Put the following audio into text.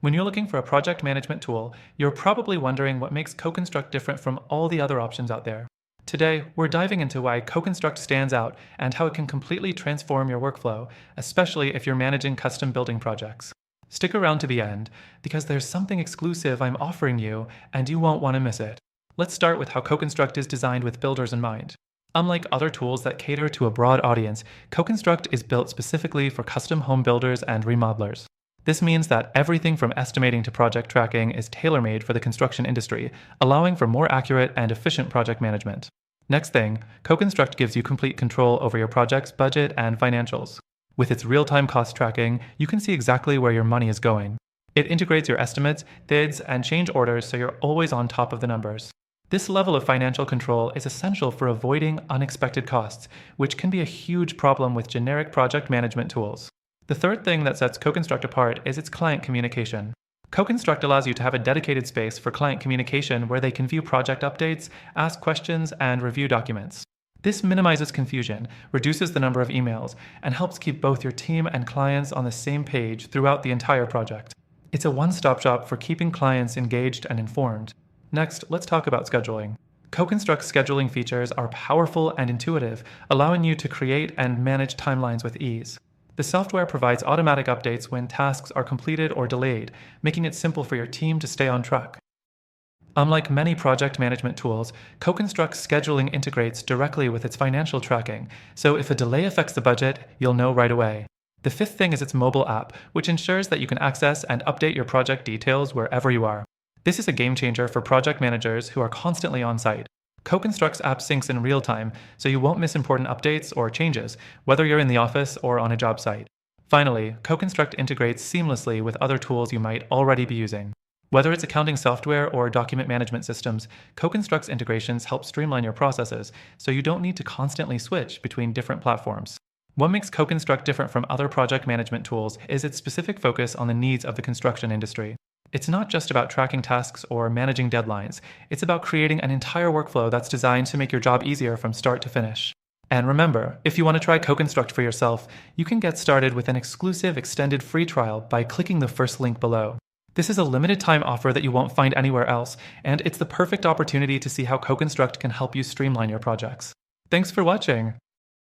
When you're looking for a project management tool, you're probably wondering what makes CoConstruct different from all the other options out there. Today, we're diving into why CoConstruct stands out and how it can completely transform your workflow, especially if you're managing custom building projects. Stick around to the end, because there's something exclusive I'm offering you, and you won't want to miss it. Let's start with how CoConstruct is designed with builders in mind. Unlike other tools that cater to a broad audience, CoConstruct is built specifically for custom home builders and remodelers. This means that everything from estimating to project tracking is tailor-made for the construction industry, allowing for more accurate and efficient project management. Next thing, CoConstruct gives you complete control over your project's budget and financials. With its real-time cost tracking, you can see exactly where your money is going. It integrates your estimates, bids, and change orders so you're always on top of the numbers. This level of financial control is essential for avoiding unexpected costs, which can be a huge problem with generic project management tools. The third thing that sets CoConstruct apart is its client communication. CoConstruct allows you to have a dedicated space for client communication where they can view project updates, ask questions, and review documents. This minimizes confusion, reduces the number of emails, and helps keep both your team and clients on the same page throughout the entire project. It's a one-stop shop for keeping clients engaged and informed. Next, let's talk about scheduling. CoConstruct's scheduling features are powerful and intuitive, allowing you to create and manage timelines with ease. The software provides automatic updates when tasks are completed or delayed, making it simple for your team to stay on track. Unlike many project management tools, CoConstruct's scheduling integrates directly with its financial tracking, so if a delay affects the budget, you'll know right away. The fifth thing is its mobile app, which ensures that you can access and update your project details wherever you are. This is a game changer for project managers who are constantly on site. CoConstruct's app syncs in real time, so you won't miss important updates or changes, whether you're in the office or on a job site. Finally, CoConstruct integrates seamlessly with other tools you might already be using. Whether it's accounting software or document management systems, CoConstruct's integrations help streamline your processes, so you don't need to constantly switch between different platforms. What makes CoConstruct different from other project management tools is its specific focus on the needs of the construction industry. It's not just about tracking tasks or managing deadlines. It's about creating an entire workflow that's designed to make your job easier from start to finish. And remember, if you want to try CoConstruct for yourself, you can get started with an exclusive extended free trial by clicking the first link below. This is a limited time offer that you won't find anywhere else, and it's the perfect opportunity to see how CoConstruct can help you streamline your projects. Thanks for watching!